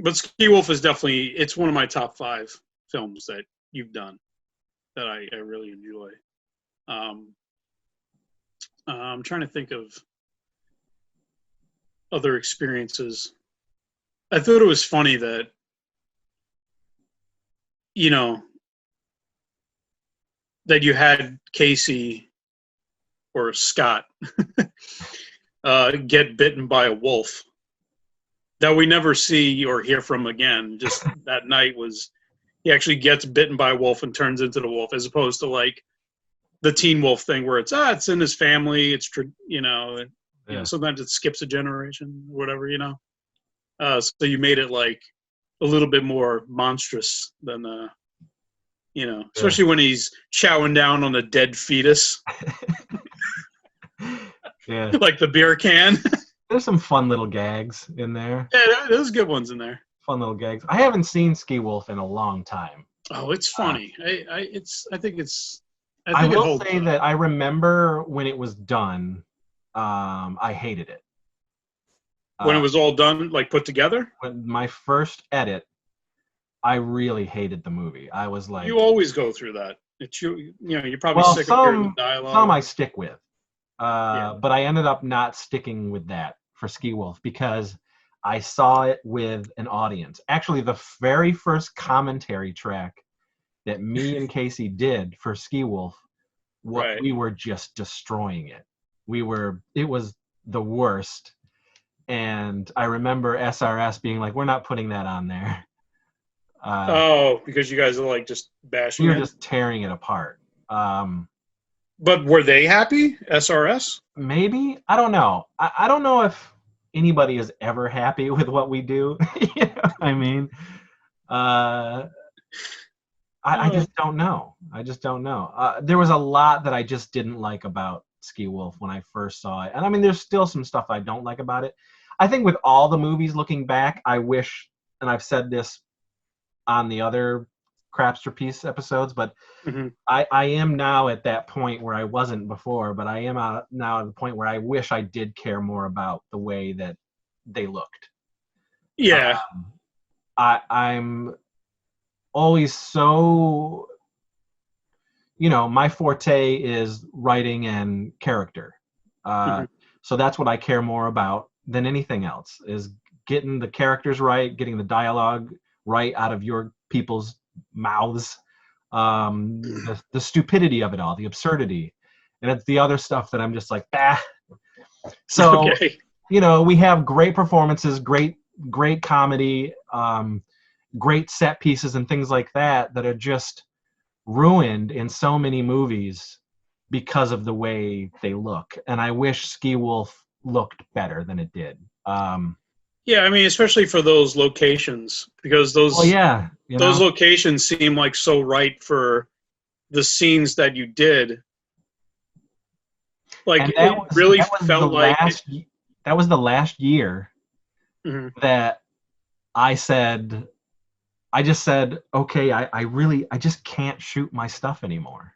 S2: But Ski Wolf is definitely, it's one of my top 5 films that you've done that I really enjoy. I'm trying to think of other experiences. I thought it was funny that, that you had Casey or Scott get bitten by a wolf that we never see or hear from again. Just that night was, he actually gets bitten by a wolf and turns into the wolf, as opposed to like the Teen Wolf thing where it's in his family. It's, sometimes it skips a generation or whatever, so you made it like a little bit more monstrous than, especially when he's chowing down on a dead fetus.
S1: Yeah.
S2: Like the beer can.
S1: There's some fun little gags in there.
S2: Yeah, there's good ones in there.
S1: Fun little gags. I haven't seen Ski Wolf in a long time.
S2: Oh, it's funny. I think
S1: I will say that I remember when it was done, I hated it.
S2: When it was all done, like put together?
S1: When my first edit, I really hated the movie. I was like,
S2: you always go through that. It's you're probably sick of hearing the dialogue.
S1: Some I stick with. But I ended up not sticking with that for Ski Wolf because I saw it with an audience. Actually, the very first commentary track that me and Casey did for Ski Wolf, we were just destroying it. It was the worst. And I remember SRS being like, we're not putting that on there.
S2: Because you guys are like just bashing
S1: We were
S2: it?
S1: just tearing it apart.
S2: But were they happy, SRS?
S1: Maybe. I don't know. I don't know if anybody is ever happy with what we do. You know what I mean? I just don't know. I just don't know. There was a lot that I just didn't like about Ski Wolf when I first saw it. And I mean, there's still some stuff I don't like about it. I think with all the movies looking back, I wish, and I've said this on the other Crapsterpiece episodes, but I am now at that point where I wasn't before, but I am now at the point where I wish I did care more about the way that they looked.
S2: Yeah.
S1: I'm always so, my forte is writing and character. So that's what I care more about than anything else, is getting the characters right, getting the dialogue right out of your people's mouths, the stupidity of it all, the absurdity. And it's the other stuff that I'm just like, ah. So,
S2: Okay.
S1: We have great performances, great comedy, great set pieces and things like that are just ruined in so many movies because of the way they look. And I wish Ski Wolf looked better than it did.
S2: Yeah, I mean, especially for those locations, because those those locations seem like so right for the scenes that you did. Like, that
S1: was the last year that I just said, okay, I just can't shoot my stuff anymore.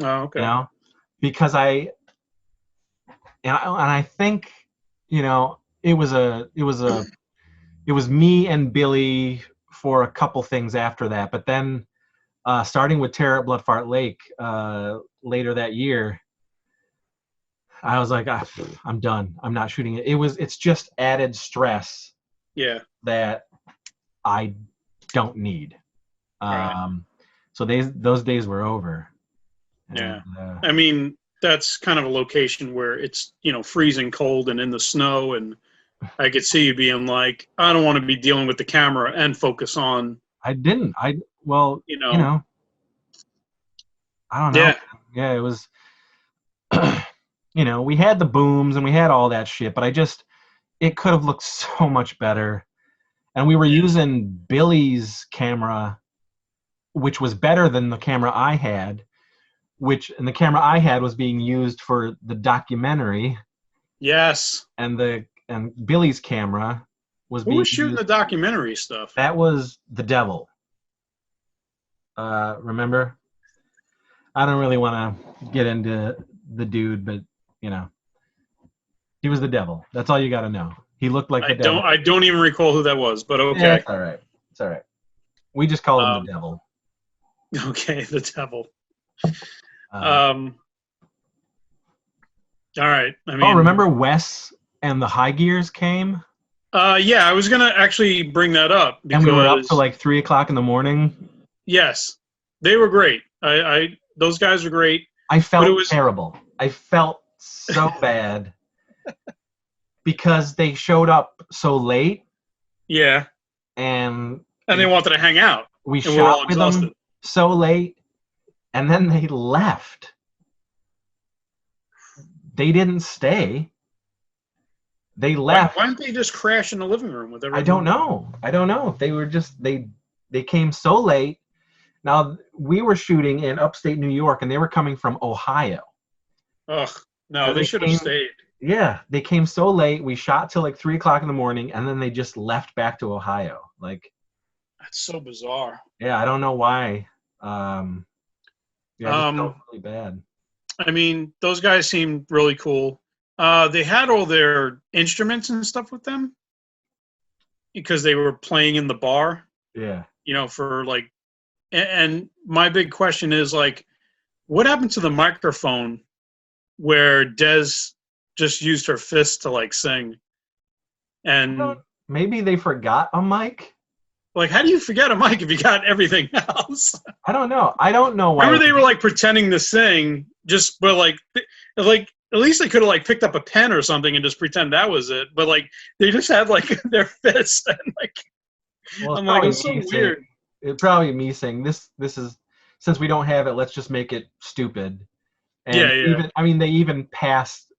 S2: Oh, okay.
S1: Because I think, it was me and Billy for a couple things after that, but then starting with Terror at Bloodfart Lake later that year, I was like, I'm done. I'm not shooting it. It's just added stress.
S2: Yeah.
S1: That I don't need.
S2: Right.
S1: So those days were over.
S2: Yeah. I mean, that's kind of a location where it's, freezing cold and in the snow, and I could see you being like, I don't want to be dealing with the camera and focus on.
S1: I didn't. I don't know.
S2: Yeah.
S1: Yeah, it was, we had the booms and we had all that shit, but it could have looked so much better. And we were using Billy's camera, which was better than the camera I had, and the camera I had was being used for the documentary.
S2: Yes.
S1: And Billy's camera was
S2: Who was shooting the documentary stuff?
S1: That was the devil. Remember? I don't really want to get into the dude, but he was the devil. That's all you got to know. He looked like the devil.
S2: I don't even recall who that was, but okay.
S1: Yeah, it's all right. It's all right. We just call him the devil.
S2: Okay, the devil. All right. I mean,
S1: remember Wes and the High Gears came?
S2: Yeah, I was gonna actually bring that up because,
S1: and we were up till like 3:00 in the morning.
S2: Yes, they were great. Those guys were great.
S1: I felt terrible. I felt so bad because they showed up so late.
S2: Yeah,
S1: and
S2: they wanted to hang out.
S1: We shot with them so late, and then they left. They didn't stay. They left.
S2: Why didn't they just crash in the living room with everyone?
S1: I don't know. They were just they came so late. Now, we were shooting in upstate New York, and they were coming from Ohio.
S2: Ugh, no, they should have stayed.
S1: Yeah, they came so late. We shot till like 3:00 in the morning, and then they just left back to Ohio. Like,
S2: that's so bizarre.
S1: Yeah, I don't know why. It felt really bad.
S2: I mean, those guys seemed really cool. They had all their instruments and stuff with them because they were playing in the bar.
S1: Yeah.
S2: For like, and my big question is like, what happened to the microphone where Des just used her fist to like sing? And
S1: maybe they forgot a mic.
S2: Like, how do you forget a mic if you got everything else?
S1: I don't know. I don't know why.
S2: Remember, they were like pretending to sing, but like at least they could have like picked up a pen or something and just pretend that was it. But like they just had like their fists and like
S1: Well,
S2: I'm like, it's so weird.
S1: It's probably me saying this is, since we don't have it, let's just make it stupid. And
S2: Yeah.
S1: they even passed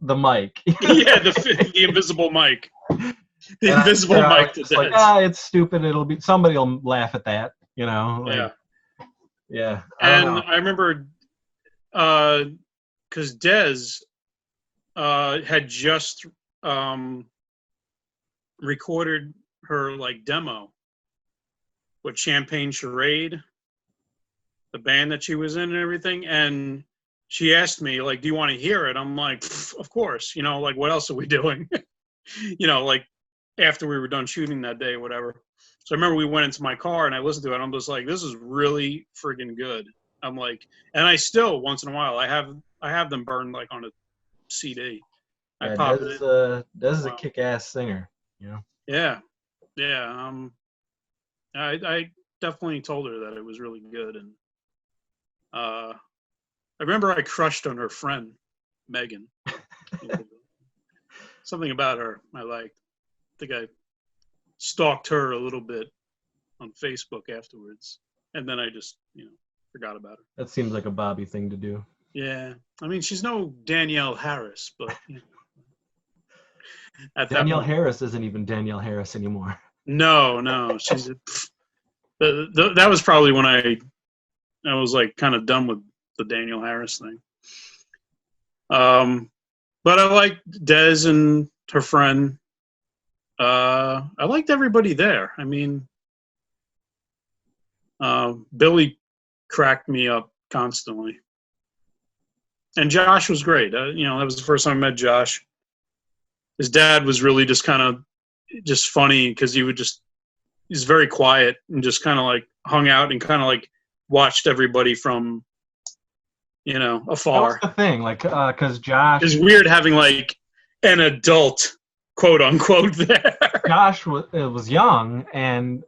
S1: the mic.
S2: Yeah, the invisible mic. The
S1: And
S2: invisible mic to
S1: it's like, it's stupid. Somebody will laugh at that, Like, yeah.
S2: And I remember, because Dez had just recorded her like demo with Champagne Charade, the band that she was in and everything, and she asked me like, "Do you want to hear it?" I'm like, "Of course." Like, what else are we doing? Like after we were done shooting that day, or whatever. So I remember we went into my car and I listened to it. And I'm just like, "This is really friggin' good." I'm like, and I still once in a while I have them burned like on a CD. I pop it in.
S1: Des is a kick-ass singer.
S2: Yeah. I definitely told her that it was really good, and I remember I crushed on her friend Megan. Something about her I liked. I think I stalked her a little bit on Facebook afterwards, and then I just forgot about her.
S1: That seems like a Bobby thing to do.
S2: Yeah, I mean she's no Danielle Harris, but
S1: Danielle Harris isn't even Danielle Harris anymore.
S2: No, she's that was probably when I was like kind of done with the Danielle Harris thing. But I liked Des and her friend. I liked everybody there. I mean, Billy cracked me up constantly, and Josh was great. That was the first time I met Josh. His dad was really just kind of just funny because he's very quiet and just kind of like hung out and kind of like watched everybody from afar.
S1: That's the thing, like, because Josh.
S2: It's weird having like an adult, quote unquote, there.
S1: Josh was young, and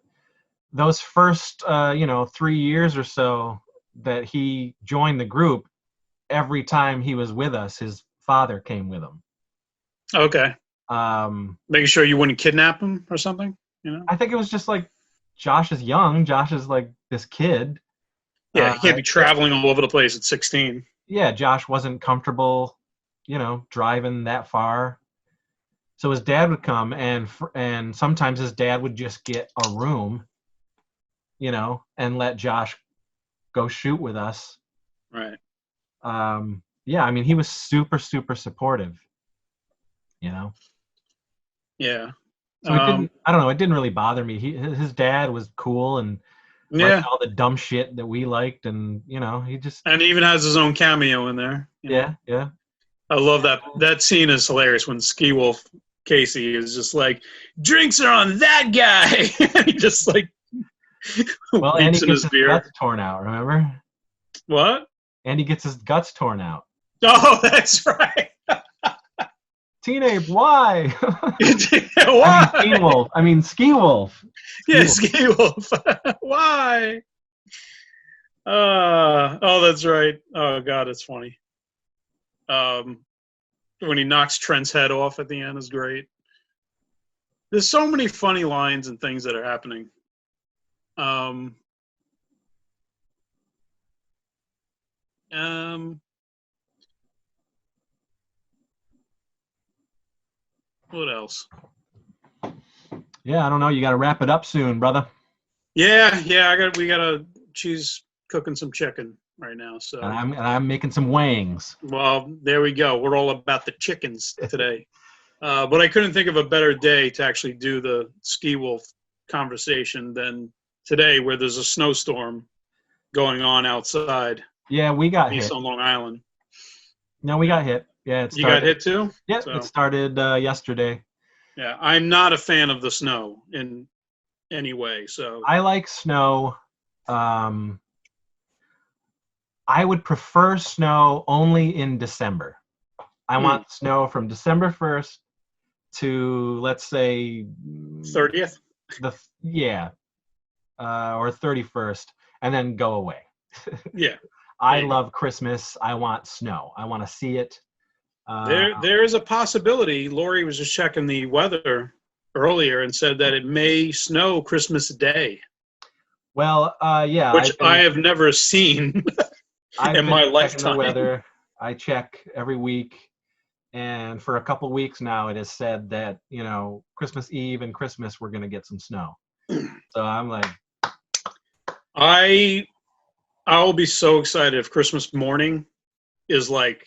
S1: those first 3 years or so that he joined the group, every time he was with us, his father came with him.
S2: Okay. Making sure you wouldn't kidnap him or something.
S1: I think it was just like Josh is young. Josh is like this kid.
S2: Yeah, he can't be traveling all over the place at 16.
S1: Yeah, Josh wasn't comfortable, driving that far. So his dad would come, and sometimes his dad would just get a room, and let Josh go shoot with us.
S2: Right.
S1: Yeah, I mean, he was super, super supportive. Yeah. So it didn't really bother me. His dad was cool and liked all the dumb shit that we liked, and he just,
S2: and he even has his own cameo in there.
S1: Yeah.
S2: I love that. That scene is hilarious when Ski Wolf Casey is just like, "Drinks are on that guy." And he just like,
S1: well, and he gets his guts torn out. Remember?
S2: What?
S1: And he gets his guts torn out.
S2: Oh, that's right.
S1: Teenage, why?
S2: Why?
S1: I mean, Ski Wolf.
S2: Ski Wolf. Why? Oh, that's right. Oh, God, it's funny. When he knocks Trent's head off at the end is great. There's so many funny lines and things that are happening. What else?
S1: Yeah, I don't know. You got to wrap it up soon, brother.
S2: Yeah. She's cooking some chicken right now, so.
S1: And I'm making some wings.
S2: Well, there we go. We're all about the chickens today. But I couldn't think of a better day to actually do the Ski Wolf conversation than today, where there's a snowstorm going on outside.
S1: Yeah, we got hit.
S2: On Long Island.
S1: No, we got hit. Yeah,
S2: you got hit too?
S1: Yeah, so. It started yesterday.
S2: Yeah, I'm not a fan of the snow in any way. So
S1: I like snow. I would prefer snow only in December. I want snow from December 1st to, let's say,
S2: 30th.
S1: Or 31st, and then go away.
S2: Yeah.
S1: I love Christmas. I want snow. I want to see it.
S2: There is a possibility. Lori was just checking the weather earlier and said that it may snow Christmas Day.
S1: Well, yeah.
S2: Which I have never seen
S1: I've
S2: in
S1: been
S2: my
S1: checking
S2: lifetime.
S1: the weather. I check every week, and for a couple weeks now, it has said that Christmas Eve and Christmas we're gonna get some snow. So I'm like,
S2: I'll be so excited if Christmas morning is like,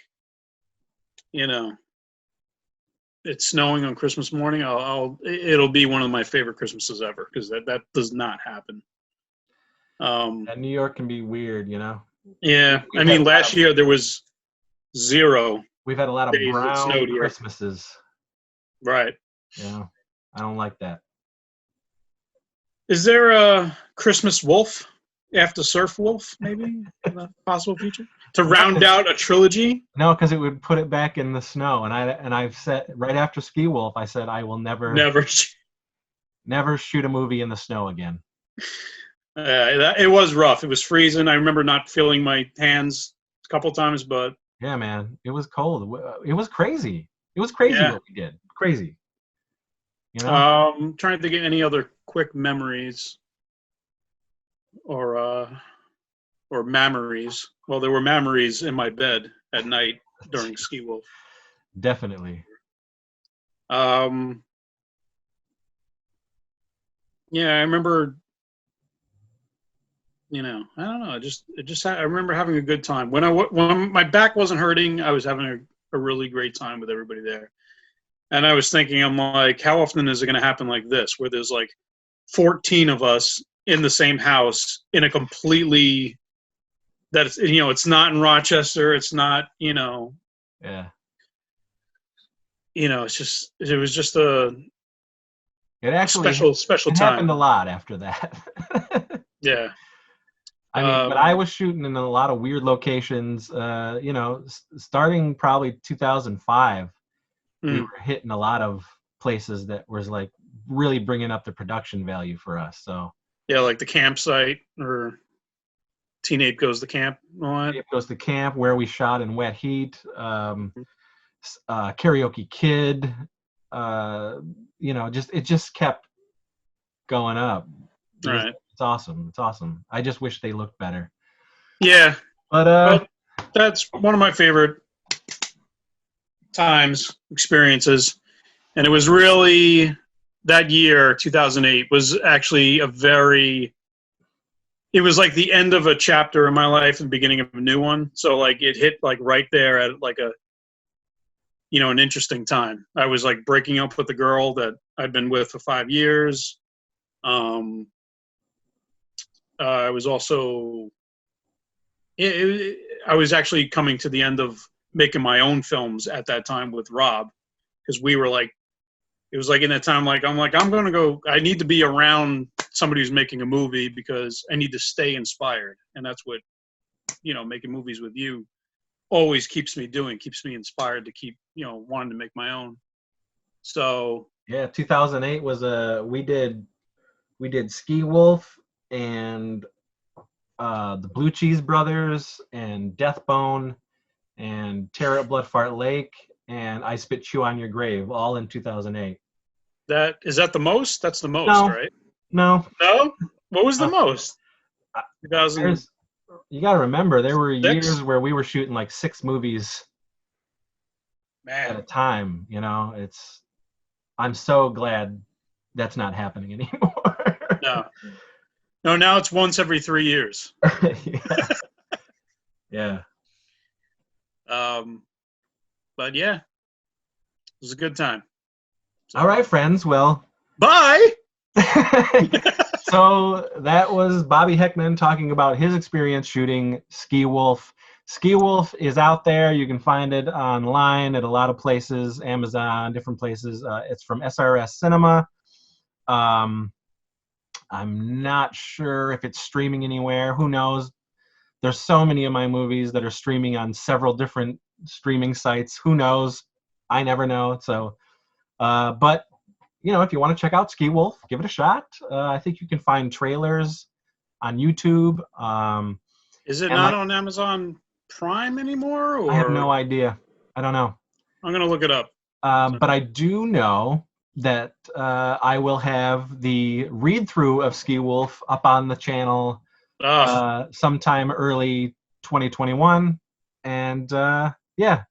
S2: it's snowing on Christmas morning. It'll be one of my favorite Christmases ever, because that does not happen.
S1: New York can be weird,
S2: Yeah, I mean, last year there was 0.
S1: We've had a lot of
S2: days it
S1: brown
S2: snowed here.
S1: Christmases.
S2: Right.
S1: Yeah, I don't like that.
S2: Is there a Christmas Wolf after Surf Wolf, maybe, in the possible future, to round out a trilogy?
S1: No, because it would put it back in the snow, and I've said right after Ski Wolf, I said I will never shoot a movie in the snow again.
S2: It was rough. It was freezing. I remember not feeling my hands a couple times, but
S1: yeah, man, it was cold. It was crazy. It was crazy what we did. Crazy.
S2: I'm trying to think of any other quick memories or memories. Well, there were memories in my bed at night during Ski Wolf.
S1: Definitely.
S2: Yeah, I remember. I don't know. I remember having a good time. When my back wasn't hurting, I was having a really great time with everybody there. And I was thinking, I'm like, how often is it going to happen like this, where there's like 14 of us in the same house in a completely, that it's, it's not in Rochester. It's not,
S1: Yeah.
S2: it was just a special
S1: it
S2: time.
S1: Happened a lot after that.
S2: Yeah.
S1: I mean, but I was shooting in a lot of weird locations, starting probably 2005, we were hitting a lot of places that was like really bringing up the production value for us. So
S2: yeah, like the campsite or Teen Ape Goes to Camp.
S1: Teen Ape Goes to Camp, where we shot in wet heat, Karaoke Kid, it just kept going up.
S2: Right.
S1: It's awesome. It's awesome. I just wish they looked better.
S2: Yeah.
S1: But
S2: that's one of my favorite experiences. And it was really, that year, 2008, was actually it was like the end of a chapter in my life and beginning of a new one. So like it hit like right there at like an interesting time. I was like breaking up with a girl that I'd been with for 5 years. I was also, I was actually coming to the end of making my own films at that time with Rob, because we were like, it was like in that time, like, I'm going to go, I need to be around somebody who's making a movie because I need to stay inspired. And that's what, making movies with you always keeps me inspired to keep, wanting to make my own. So
S1: yeah, 2008 was we did Ski Wolf and the Blue Cheese Brothers and Deathbone and Tear Up Blood Fart Lake and I Spit Chew on Your Grave, all in 2008.
S2: Is that the most? That's the most, right?
S1: No.
S2: What was the most?
S1: 2000. You got to remember, there were years where we were shooting like 6 movies at a time. I'm so glad that's not happening anymore.
S2: No, now it's once every 3 years.
S1: Yeah.
S2: But yeah, it was a good time.
S1: So. All right, friends. Well,
S2: bye.
S1: So that was Bobby Heckman talking about his experience shooting Ski Wolf. Ski Wolf is out there. You can find it online at a lot of places, Amazon, different places. It's from SRS Cinema. I'm not sure if it's streaming anywhere. Who knows? There's so many of my movies that are streaming on several different streaming sites. Who knows? I never know. So, but if you want to check out Ski Wolf, give it a shot. I think you can find trailers on YouTube.
S2: Is it not on Amazon Prime anymore? Or?
S1: I have no idea. I don't know.
S2: I'm gonna look it up.
S1: But I do know that I will have the read-through of Ski Wolf up on the channel sometime early 2021. And yeah,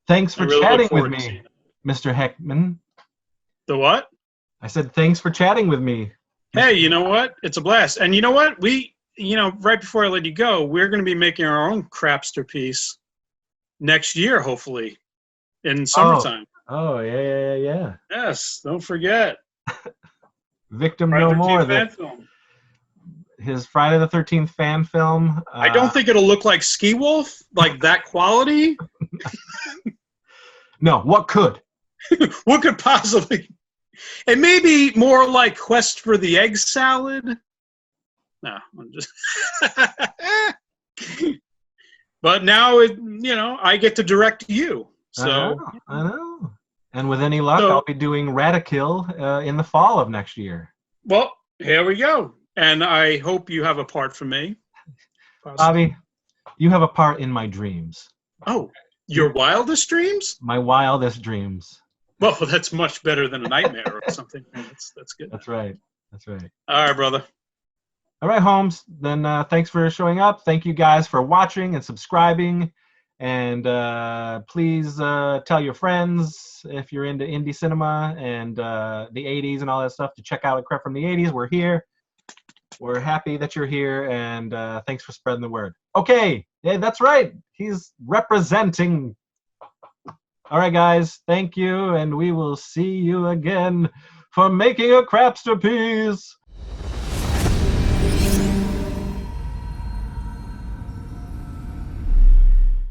S1: thanks for
S2: really
S1: chatting
S2: look
S1: with
S2: forward to
S1: me,
S2: seeing it.
S1: Mr. Heckman.
S2: The what?
S1: I said thanks for chatting with me.
S2: Hey, you know what? It's a blast. And you know what? Right before I let you go, we're going to be making our own Crapsterpiece next year, hopefully, in summertime.
S1: Oh, yeah.
S2: Yes, don't forget.
S1: Victim
S2: Friday
S1: No
S2: the 13th
S1: More.
S2: fan film.
S1: His Friday the 13th fan film.
S2: I don't think it'll look like Ski Wolf, like that quality.
S1: No, what could?
S2: What could possibly? It may be more like Quest for the Egg Salad. No, I'm just. But now I get to direct you. So
S1: I know. And with any luck, I'll be doing Radikill in the fall of next year.
S2: Well, here we go. And I hope you have a part for me.
S1: Possibly. Bobby, you have a part in my dreams.
S2: Oh, your wildest dreams?
S1: My wildest dreams.
S2: Well, that's much better than a nightmare or something. That's good.
S1: That's right.
S2: All right, brother.
S1: All right, Holmes. Then thanks for showing up. Thank you guys for watching and subscribing. And please tell your friends if you're into indie cinema and the 80s and all that stuff to check out A Crap from the 80s. We're here. We're happy that you're here. And thanks for spreading the word. Okay. Yeah, that's right. He's representing. All right, guys. Thank you. And we will see you again for making a Crapsterpiece.